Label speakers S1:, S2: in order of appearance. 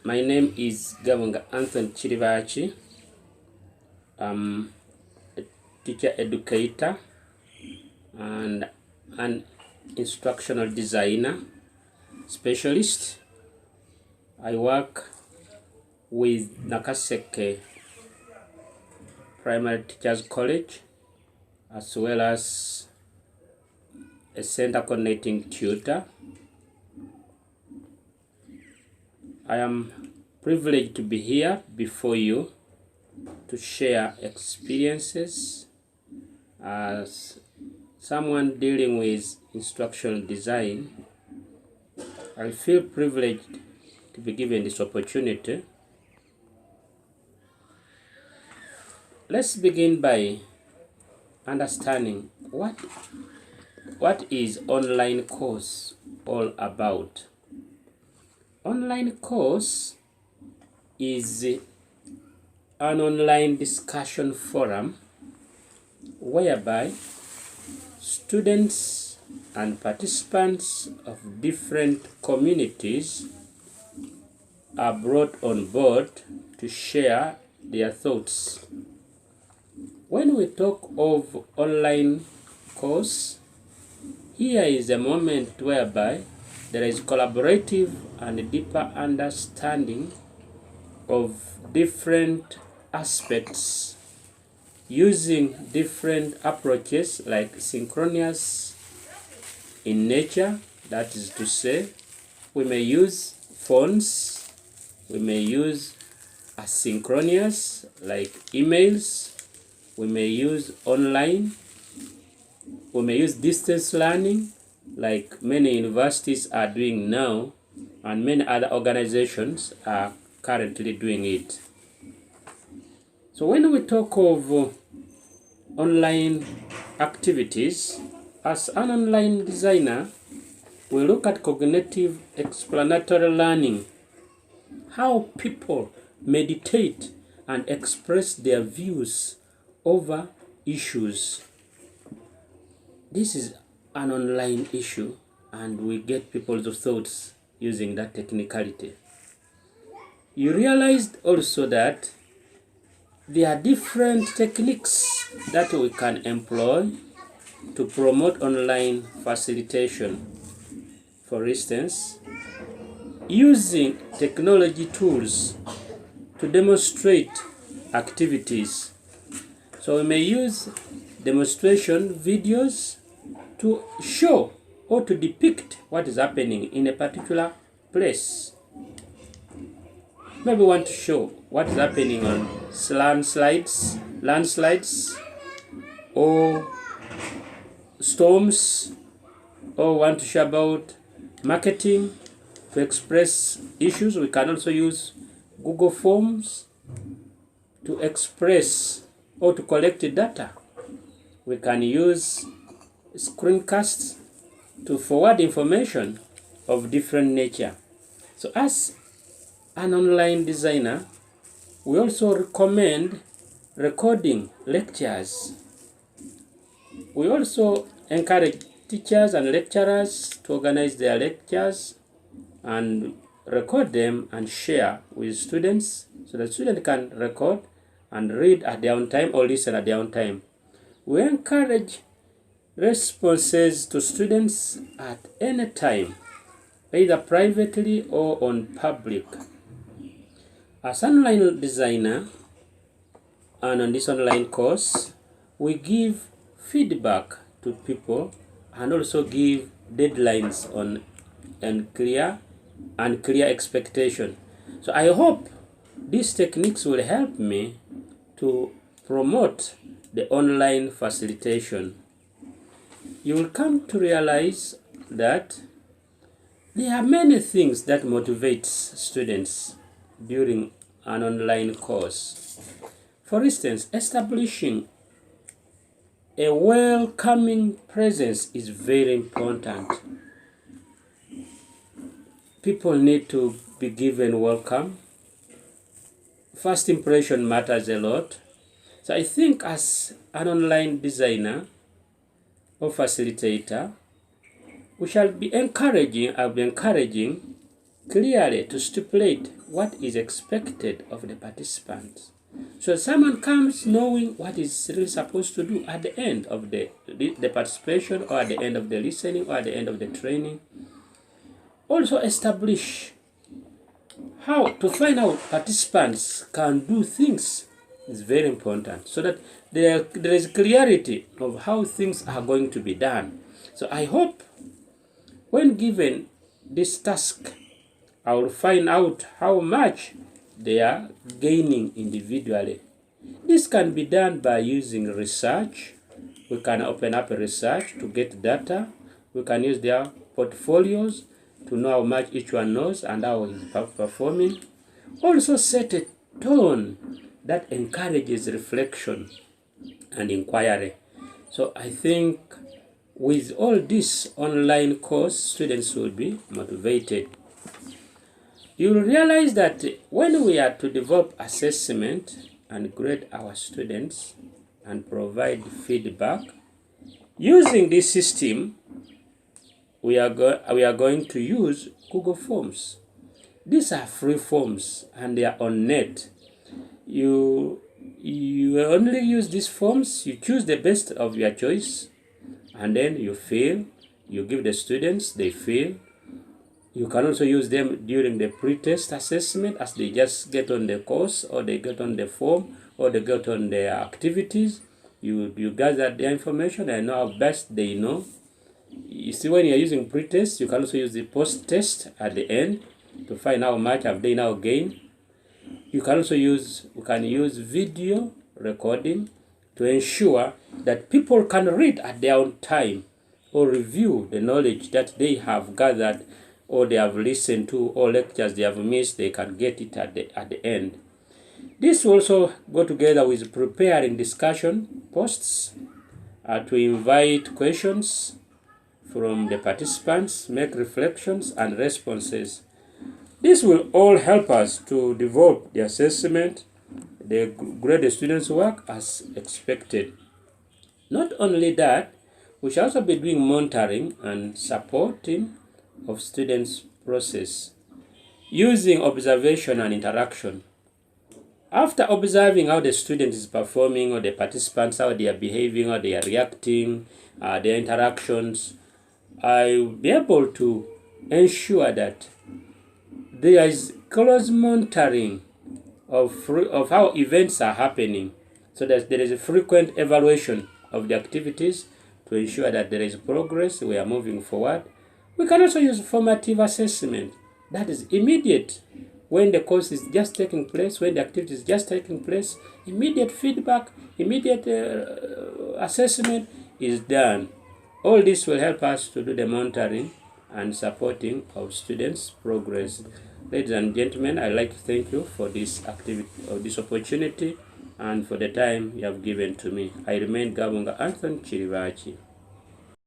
S1: My name is Gabunga Anthony Chirivachi. I'm a teacher educator and an instructional designer specialist. I work with Nakaseke Primary Teachers College as well as a center coordinating tutor. I am privileged to be here before you to share experiences as someone dealing with instructional design. I feel privileged to be given this opportunity. Let's begin by understanding what is online course all about. Online course is an online discussion forum whereby students and participants of different communities are brought on board to share their thoughts. When we talk of online course, here is a moment whereby there is collaborative and deeper understanding of different aspects using different approaches like synchronous in nature, that is to say, we may use phones, we may use asynchronous like emails, we may use online, we may use distance learning like many universities are doing now and many other organizations are currently doing it. So when we talk of online activities, as an online designer, we look at cognitive explanatory learning, how people meditate and express their views over issues. This is an online issue and we get people's thoughts using that technicality. You realized also that there are different techniques that we can employ to promote online facilitation. For instance, using technology tools to demonstrate activities. So we may use demonstration videos to show or to depict what is happening in a particular place. Maybe we want to show what is happening on landslides, or storms, or want to show about marketing to express issues. We can also use Google Forms to express or to collect data. We can use screencasts to forward information of different nature. So as an online designer, we also recommend recording lectures. We also encourage teachers and lecturers to organize their lectures and record them and share with students so that students can record and read at their own time or listen at their own time. We encourage responses to students at any time, either privately or on public. As an online designer and on this online course, we give feedback to people and also give deadlines on and clear expectation. So I hope these techniques will help me to promote the online facilitation. You will come to realize that there are many things that motivate students during an online course. For instance, establishing a welcoming presence is very important. People need to be given welcome. First impression matters a lot. So I think as an online designer or facilitator, we shall be encouraging, I'll be encouraging clearly to stipulate what is expected of the participants. So someone comes knowing what is really supposed to do at the end of the participation, or at the end of the listening, or at the end of the training. Also establish how to find out participants can do things is very important, so that there is clarity of how things are going to be done. So I hope when given this task, I will find out how much they are gaining individually. This can be done by using research. We can open up a research to get data. We can use their portfolios to know how much each one knows and how he's performing. Also set a tone that encourages reflection and inquiry. So I think with all this online course, students will be motivated. You will realize that when we are to develop assessment and grade our students and provide feedback, using this system, we are going to use Google Forms. These are free forms and they are on net. You only use these forms, you choose the best of your choice, and then you fill, you give the students, they fill. You can also use them during the pre-test assessment as they just get on the course, or they get on the form, or they get on the activities. You gather their information and know how best they know. You see, when you're using pre-test, you can also use the post-test at the end to find out how much have they now gained. You can also use video recording to ensure that people can read at their own time or review the knowledge that they have gathered, or they have listened to, or lectures they have missed. They can get it at the end. This will also go together with preparing discussion posts to invite questions from the participants, make reflections and responses. This will all help us to develop the assessment, grade the students' work as expected. Not only that, we shall also be doing monitoring and supporting of students' process using observation and interaction. After observing how the student is performing, or the participants, how they are behaving, how they are reacting, their interactions, I will be able to ensure that there is close monitoring of how events are happening, so that there is a frequent evaluation of the activities to ensure that there is progress, we are moving forward. We can also use formative assessment, that is immediate, when the course is just taking place, when the activity is just taking place, immediate feedback, immediate assessment is done. All this will help us to do the monitoring and supporting of students' progress. Ladies and gentlemen, I'd like to thank you for this activity, or this opportunity, and for the time you have given to me. I remain Gabunga Anthony Chirivachi.